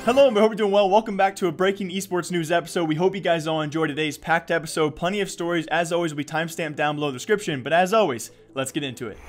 Hello, I hope you're doing well. Welcome back to a breaking esports news episode. We hope you guys all enjoyed today's packed episode. Plenty of stories, as always, will be timestamped down below in the description. But as always, let's get into it.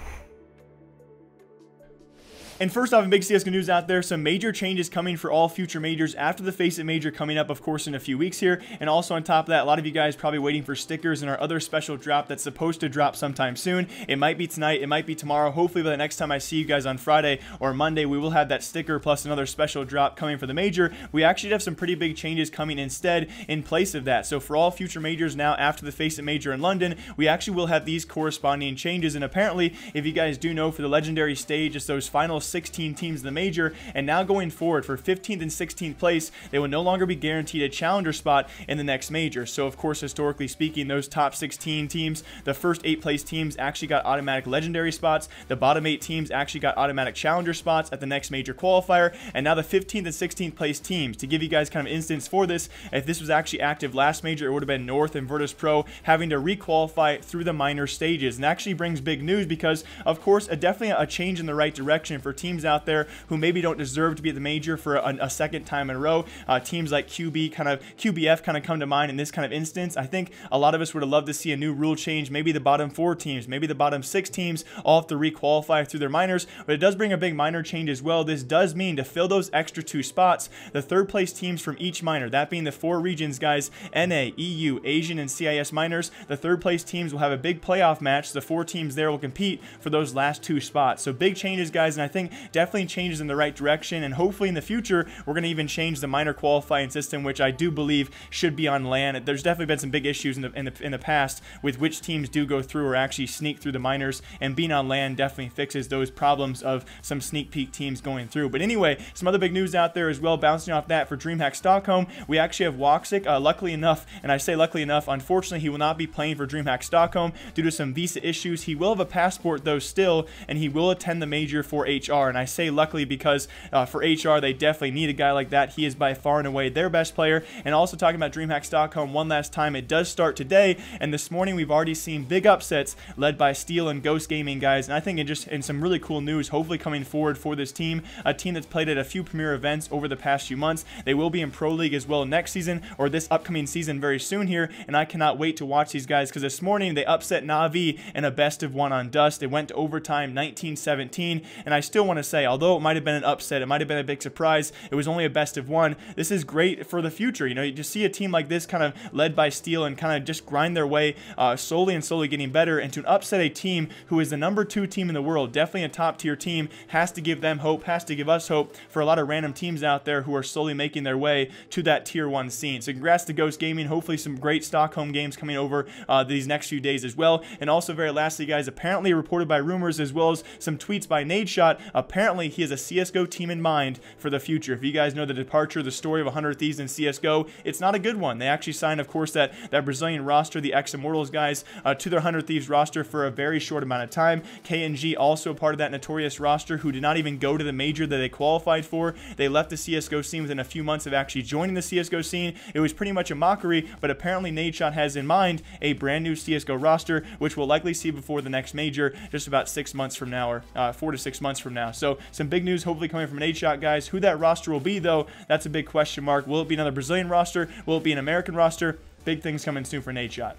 And first off, in big CSGO news out there, some major changes coming for all future majors after the Face It major coming up, of course, in a few weeks here. And also on top of that, a lot of you guys probably waiting for stickers and our other special drop that's supposed to drop sometime soon. It might be tonight, it might be tomorrow. Hopefully by the next time I see you guys on Friday or Monday, we will have that sticker plus another special drop coming for the major. We actually have some pretty big changes coming instead in place of that. So for all future majors now after the Face It major in London, we actually will have these corresponding changes. And apparently, if you guys do know, for the legendary stage, it's those final 16 teams in the major, and now going forward for 15th and 16th place, they will no longer be guaranteed a challenger spot in the next major. So of course, historically speaking, those top 16 teams, the first 8 place teams actually got automatic legendary spots, the bottom 8 teams actually got automatic challenger spots at the next major qualifier, and now the 15th and 16th place teams, to give you guys kind of instance for this, if this was actually active last major, it would have been North and Virtus Pro having to requalify through the minor stages. And actually brings big news because of course definitely a change in the right direction for teams out there who maybe don't deserve to be at the major for a second time in a row. Teams like QBF kind of come to mind in this kind of instance. I think a lot of us would have loved to see a new rule change. Maybe the bottom 4 teams, maybe the bottom 6 teams all have to requalify through their minors, but it does bring a big minor change as well. This does mean to fill those extra 2 spots, the third place teams from each minor, that being the 4 regions, guys, NA, EU, Asian, and CIS minors, the third place teams will have a big playoff match. The 4 teams there will compete for those last 2 spots. So big changes, guys, and I think definitely changes in the right direction, and hopefully in the future we're going to even change the minor qualifying system, which I do believe should be on LAN. There's definitely been some big issues in the past with which teams do go through or actually sneak through the minors, and being on LAN definitely fixes those problems of some sneak peek teams going through. But anyway, some other big news out there as well, bouncing off that for DreamHack Stockholm, we actually have Woxic. Luckily enough, and I say luckily enough, unfortunately he will not be playing for DreamHack Stockholm due to some visa issues. He will have a passport though still, and he will attend the major for HR, and I say luckily because for HR, they definitely need a guy like that. He is by far and away their best player. And also talking about DreamHack Stockholm one last time, it does start today, and this morning we've already seen big upsets led by Steel and Ghost Gaming, guys. And I think in some really cool news hopefully coming forward for this team, a team that's played at a few premier events over the past few months. They will be in Pro League as well next season, or this upcoming season very soon here, and I cannot wait to watch these guys because this morning they upset Na'Vi in a best of 1 on Dust. It went to overtime 19-17, and I still want to say, although it might have been an upset, it might have been a big surprise, it was only a best of 1. This is great for the future. You know, you just see a team like this kind of led by Steel and kind of just grind their way slowly getting better, and to upset a team who is the number 2 team in the world, definitely a top tier team, has to give them hope, has to give us hope for a lot of random teams out there who are slowly making their way to that tier 1 scene. So congrats to Ghost Gaming. Hopefully some great Stockholm games coming over these next few days as well. And also very lastly, guys, apparently reported by rumors as well as some tweets by Nadeshot, apparently he has a CSGO team in mind for the future. If you guys know the departure, the story of 100Thieves in CSGO, it's not a good one. They actually signed, of course, that Brazilian roster, the ex-Immortals guys, to their 100Thieves roster for a very short amount of time. KNG also a part of that notorious roster who did not even go to the major that they qualified for. They left the CSGO scene within a few months of actually joining the CSGO scene. It was pretty much a mockery, but apparently Nadeshot has in mind a brand new CSGO roster, which we'll likely see before the next major, just about 6 months from now, or 4 to 6 months from now. So some big news hopefully coming from Nadeshot, guys. Who that roster will be, though, that's a big question mark. Will it be another Brazilian roster? Will it be an American roster? Big things coming soon for Nadeshot.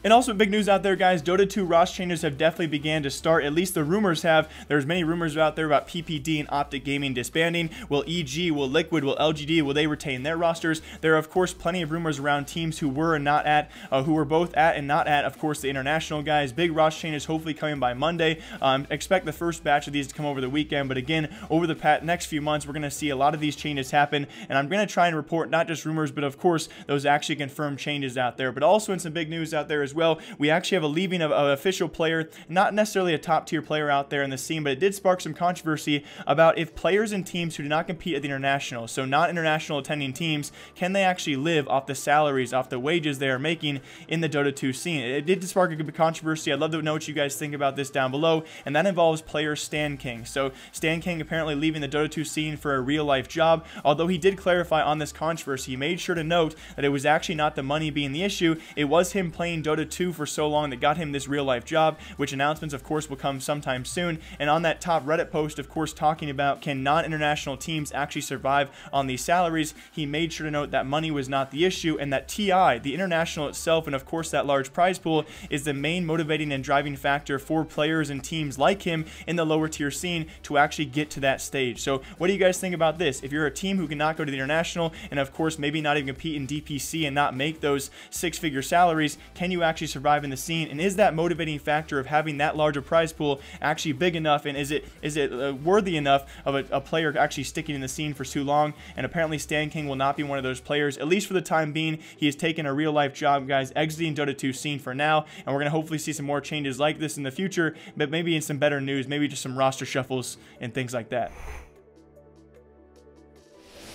And also big news out there, guys, Dota 2 roster changes have definitely began to start. At least the rumors have. There's many rumors out there about PPD and Optic Gaming disbanding. Will EG, will Liquid, will LGD, will they retain their rosters? There are, of course, plenty of rumors around teams who were and not at, who were both at and not at, of course, the international guys. Big roster changes hopefully coming by Monday. Expect the first batch of these to come over the weekend, but again, over the next few months, we're going to see a lot of these changes happen, and I'm going to try and report not just rumors, but of course, those actually confirmed changes out there. But also in some big news out there as well, we actually have a leaving of an official player, not necessarily a top tier player out there in the scene, but it did spark some controversy about if players and teams who do not compete at the international, so not international attending teams, can they actually live off the salaries, off the wages they are making in the Dota 2 scene. It did spark a good controversy. I'd love to know what you guys think about this down below, and that involves player Stan King. So Stan King apparently leaving the Dota 2 scene for a real life job, although he did clarify on this controversy. He made sure to note that it was actually not the money being the issue, it was him playing Dota Dota 2 for so long that got him this real life job, which announcements of course will come sometime soon. And on that top Reddit post, of course, talking about can non-international teams actually survive on these salaries, he made sure to note that money was not the issue, and that TI, the international itself, and of course that large prize pool, is the main motivating and driving factor for players and teams like him in the lower tier scene to actually get to that stage. So what do you guys think about this? If you're a team who cannot go to the international, and of course maybe not even compete in DPC and not make those six-figure salaries, can you actually survive in the scene? And is that motivating factor of having that larger prize pool actually big enough, and is it worthy enough of a player actually sticking in the scene for too long? And apparently Stan King will not be one of those players, at least for the time being. He has taken a real life job, guys, exiting Dota 2 scene for now, and we're going to hopefully see some more changes like this in the future, but maybe in some better news, maybe just some roster shuffles and things like that.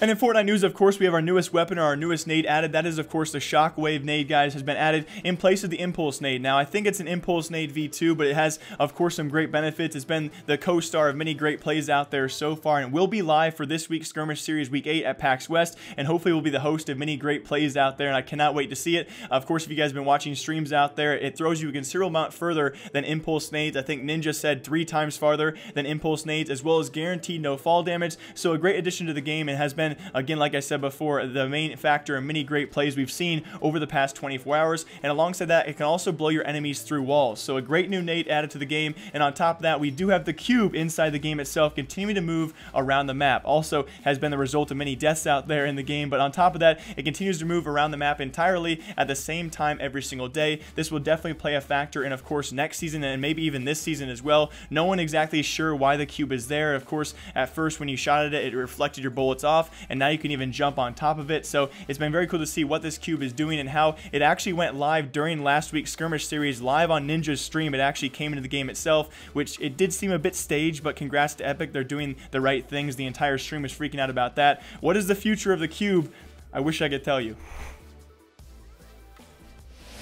And in Fortnite news, of course, we have our newest weapon, or our newest nade added. That is, of course, the Shockwave nade, guys, has been added in place of the Impulse nade. Now, I think it's an Impulse nade V2, but it has, of course, some great benefits. It's been the co-star of many great plays out there so far, and will be live for this week's Skirmish Series Week 8 at PAX West, and hopefully will be the host of many great plays out there, and I cannot wait to see it. Of course, if you guys have been watching streams out there, it throws you a considerable amount further than Impulse nades. I think Ninja said 3 times farther than Impulse nades, as well as guaranteed no fall damage. So a great addition to the game, and has been, again, like I said before, the main factor in many great plays we've seen over the past 24 hours. And alongside that, it can also blow your enemies through walls. So a great new nade added to the game. And on top of that, we do have the cube inside the game itself continuing to move around the map. Also has been the result of many deaths out there in the game, but on top of that, it continues to move around the map entirely at the same time every single day. This will definitely play a factor in, of course, next season and maybe even this season as well. No one exactly sure why the cube is there. Of course, at first when you shot at it, it reflected your bullets off, and now you can even jump on top of it. So it's been very cool to see what this cube is doing and how it actually went live during last week's Skirmish Series live on Ninja's stream. It actually came into the game itself, which it did seem a bit staged, but congrats to Epic. They're doing the right things. The entire stream was freaking out about that. What is the future of the cube? I wish I could tell you.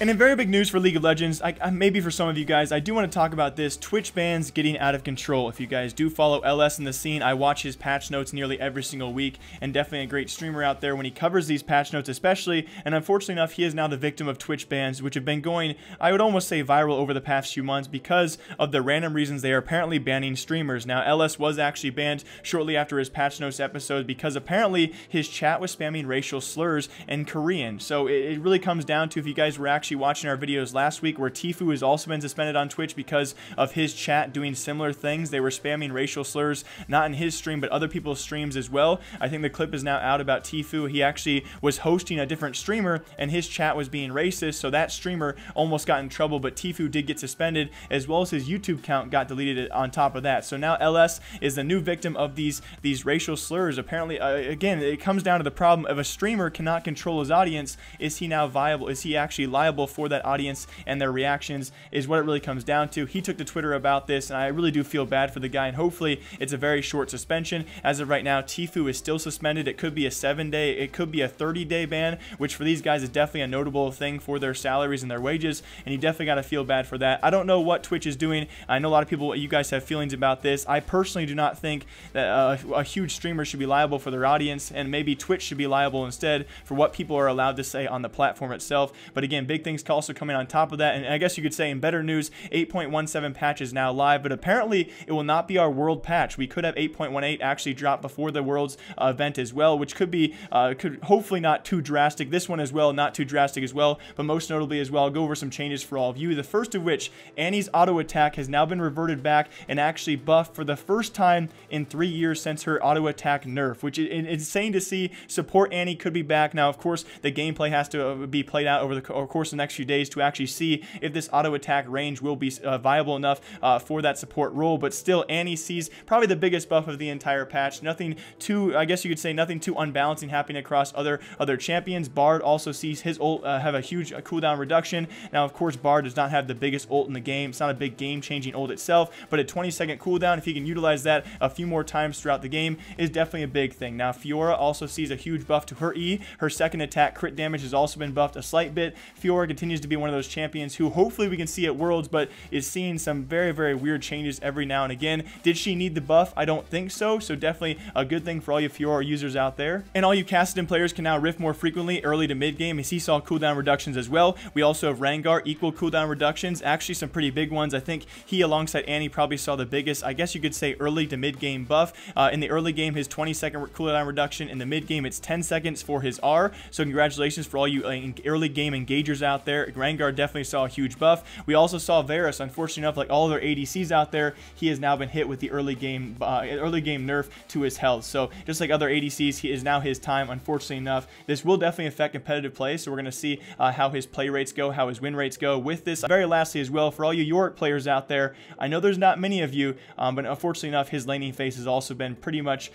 And in very big news for League of Legends, maybe for some of you guys, I do want to talk about this. Twitch bans getting out of control. If you guys do follow LS in the scene, I watch his patch notes nearly every single week, and definitely a great streamer out there when he covers these patch notes especially. And unfortunately enough, he is now the victim of Twitch bans, which have been going, I would almost say, viral over the past few months because of the random reasons they are apparently banning streamers. Now, LS was actually banned shortly after his patch notes episode because apparently his chat was spamming racial slurs in Korean. So it really comes down to, if you guys were actually watching our videos last week, where Tfue has also been suspended on Twitch because of his chat doing similar things. They were spamming racial slurs, not in his stream, but other people's streams as well. I think the clip is now out about Tfue. He actually was hosting a different streamer, and his chat was being racist, so that streamer almost got in trouble, but Tfue did get suspended, as well as his YouTube account got deleted on top of that. So now LS is the new victim of these racial slurs. Apparently, again, it comes down to the problem of a streamer cannot control his audience. Is he now viable? Is he actually liable for that audience and their reactions, is what it really comes down to. He took to Twitter about this, and I really do feel bad for the guy, and hopefully it's a very short suspension. As of right now, Tfue is still suspended. It could be a 7-day, it could be a 30-day ban, which for these guys is definitely a notable thing for their salaries and their wages, and you definitely got to feel bad for that. I don't know what Twitch is doing. I know a lot of people, you guys have feelings about this. I personally do not think that a huge streamer should be liable for their audience, and maybe Twitch should be liable instead for what people are allowed to say on the platform itself. But again, big things also coming on top of that, and I guess you could say in better news, 8.17 patch is now live, but apparently it will not be our world patch. We could have 8.18 actually drop before the world's event as well, which could be could hopefully not too drastic. This one as well, not too drastic as well, but most notably as well, I'll go over some changes for all of you. The first of which, Annie's auto attack has now been reverted back and actually buffed for the first time in 3 years since her auto attack nerf, which is insane to see. Support Annie could be back. Now, of course, the gameplay has to be played out over the course of the next few days to actually see if this auto attack range will be viable enough for that support role. But still, Annie sees probably the biggest buff of the entire patch. Nothing too, I guess you could say, nothing too unbalancing happening across other champions. Bard also sees his ult have a huge cooldown reduction. Now, of course, Bard does not have the biggest ult in the game. It's not a big game-changing ult itself, but a 20-second cooldown, if he can utilize that a few more times throughout the game, is definitely a big thing. Now, Fiora also sees a huge buff to her E. Her second attack crit damage has also been buffed a slight bit. Fiora Fiora continues to be one of those champions who hopefully we can see at Worlds, but is seeing some very, very weird changes every now and again. Did she need the buff? I don't think so. So definitely a good thing for all you Fiora users out there. And all you Kassadin players can now rift more frequently early to mid game, as he saw cooldown reductions as well. We also have Rengar equal cooldown reductions, actually some pretty big ones. I think he alongside Annie probably saw the biggest, I guess you could say, early to mid game buff. In the early game, his 20-second cooldown reduction. In the mid game, it's 10 seconds for his R. So congratulations for all you early game engagers out there. Rengar definitely saw a huge buff. We also saw Varus, unfortunately enough, like all their ADCs out there, he has now been hit with the early game nerf to his health. So just like other ADCs, he is now his time. Unfortunately enough, this will definitely affect competitive play. So we're going to see how his play rates go, how his win rates go with this. Very lastly as well, for all you Yorick players out there, I know there's not many of you, but unfortunately enough, his laning phase has also been pretty much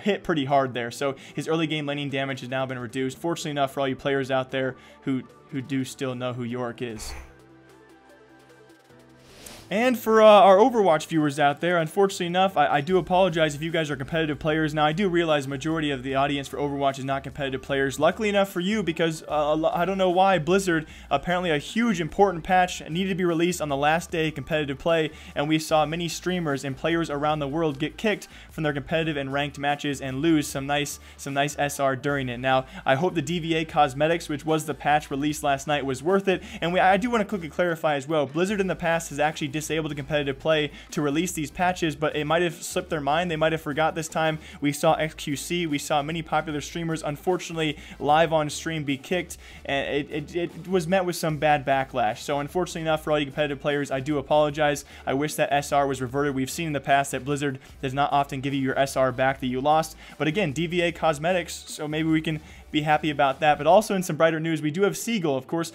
hit pretty hard there. So his early game laning damage has now been reduced. Fortunately enough, for all you players out there who do still know who Yorick is. And for our Overwatch viewers out there, unfortunately enough, I do apologize if you guys are competitive players. Now, I do realize the majority of the audience for Overwatch is not competitive players. Luckily enough for you, because I don't know why, Blizzard, apparently a huge important patch needed to be released on the last day of competitive play, and we saw many streamers and players around the world get kicked from their competitive and ranked matches and lose some nice SR during it. Now, I hope the DVA cosmetics, which was the patch released last night, was worth it, and I do want to quickly clarify as well, Blizzard in the past has actually disabled the competitive play to release these patches, but it might have slipped their mind. They might have forgot this time. We saw XQC, we saw many popular streamers unfortunately live on stream be kicked, and it was met with some bad backlash. So unfortunately enough, for all you competitive players, I do apologize. I wish that SR was reverted. We've seen in the past that Blizzard does not often give you your SR back that you lost, but again, DVA cosmetics, so maybe we can be happy about that. But also in some brighter news, we do have Seagull, of course,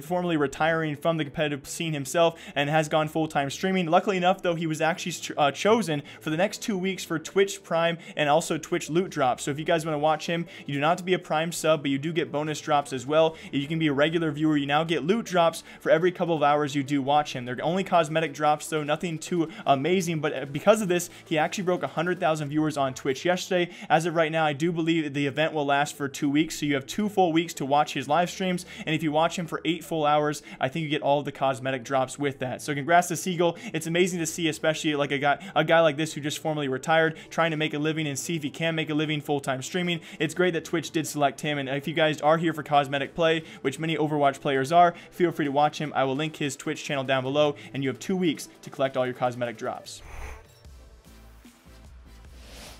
formerly retiring from the competitive scene himself and has gone full-time streaming. Luckily enough, though, he was actually chosen for the next 2 weeks for Twitch Prime and also Twitch loot drops. So if you guys want to watch him, you do not have to be a Prime sub, but you do get bonus drops as well. If you can be a regular viewer, you now get loot drops for every couple of hours you do watch him. They're only cosmetic drops, though, nothing too amazing, but because of this, he actually broke 100,000 viewers on Twitch yesterday. As of right now, I do believe the event will last for 2 weeks, so you have 2 full weeks to watch his live streams, and if you watch him for 8 full hours, I think you get all of the cosmetic drops with that. So congrats to Seagull. It's amazing to see, especially like a guy like this who just formerly retired, trying to make a living and see if he can make a living full-time streaming. It's great that Twitch did select him, and if you guys are here for cosmetic play, which many Overwatch players are, feel free to watch him. I will link his Twitch channel down below, and you have 2 weeks to collect all your cosmetic drops.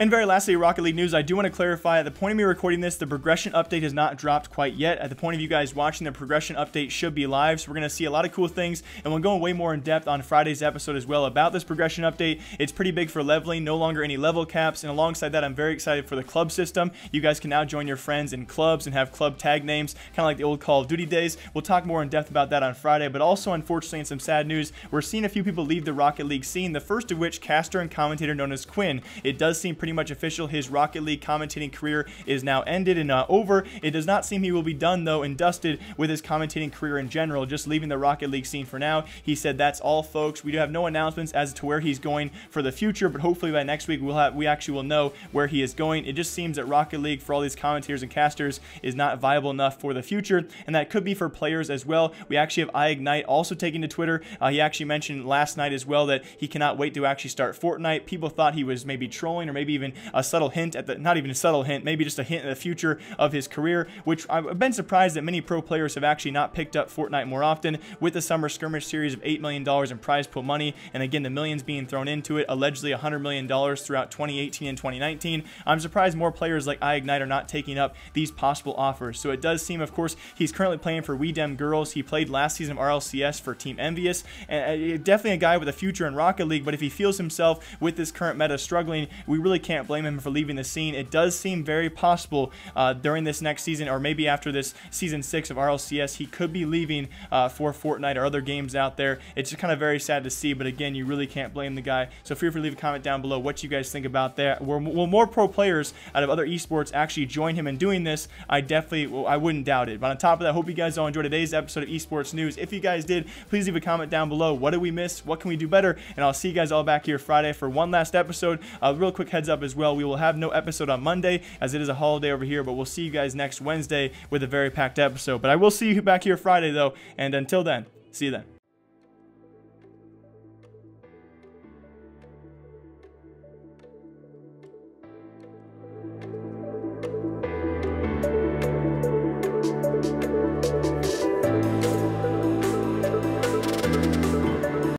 And very lastly, Rocket League news, I do want to clarify, at the point of me recording this, the progression update has not dropped quite yet. At the point of you guys watching, the progression update should be live, so we're going to see a lot of cool things, and we'll go way more in depth on Friday's episode as well about this progression update. It's pretty big for leveling, no longer any level caps, and alongside that, I'm very excited for the club system. You guys can now join your friends in clubs and have club tag names, kind of like the old Call of Duty days. We'll talk more in depth about that on Friday, but also, unfortunately, in some sad news, we're seeing a few people leave the Rocket League scene, the first of which, caster and commentator known as Quinn. It does seem pretty much official. His Rocket League commentating career is now ended and over. It does not seem he will be done, though, and dusted with his commentating career in general, just leaving the Rocket League scene for now. He said, that's all, folks. We do have no announcements as to where he's going for the future, but hopefully by next week we actually will know where he is going. It just seems that Rocket League, for all these commentators and casters, is not viable enough for the future, and that could be for players as well. We actually have ignite also taking to Twitter. He actually mentioned last night as well that he cannot wait to actually start Fortnite. People thought he was maybe trolling, or maybe even a subtle hint at the, not even a subtle hint, maybe just a hint at the future of his career, which I've been surprised that many pro players have actually not picked up Fortnite more often, with the summer skirmish series of $8 million in prize pool money, and again the millions being thrown into it, allegedly $100 million throughout 2018 and 2019. I'm surprised more players like ignite are not taking up these possible offers. So it does seem, of course, he's currently playing for We Dem Girls. He played last season of RLCS for Team Envious, and definitely a guy with a future in Rocket League, but if he feels himself with this current meta struggling, we really can't blame him for leaving the scene. It does seem very possible during this next season, or maybe after this season 6 of RLCS, he could be leaving for Fortnite or other games out there. It's just kind of very sad to see, but again, you really can't blame the guy. So feel free to leave a comment down below what you guys think about that. Will more pro players out of other esports actually join him in doing this? I wouldn't doubt it. But on top of that, I hope you guys all enjoyed today's episode of Esports News. If you guys did, please leave a comment down below. What did we miss? What can we do better? And I'll see you guys all back here Friday for one last episode. Real quick heads up. up as well. We will have no episode on Monday as it is a holiday over here, but we'll see you guys next Wednesday with a very packed episode. But I will see you back here Friday though, and until then, see you then.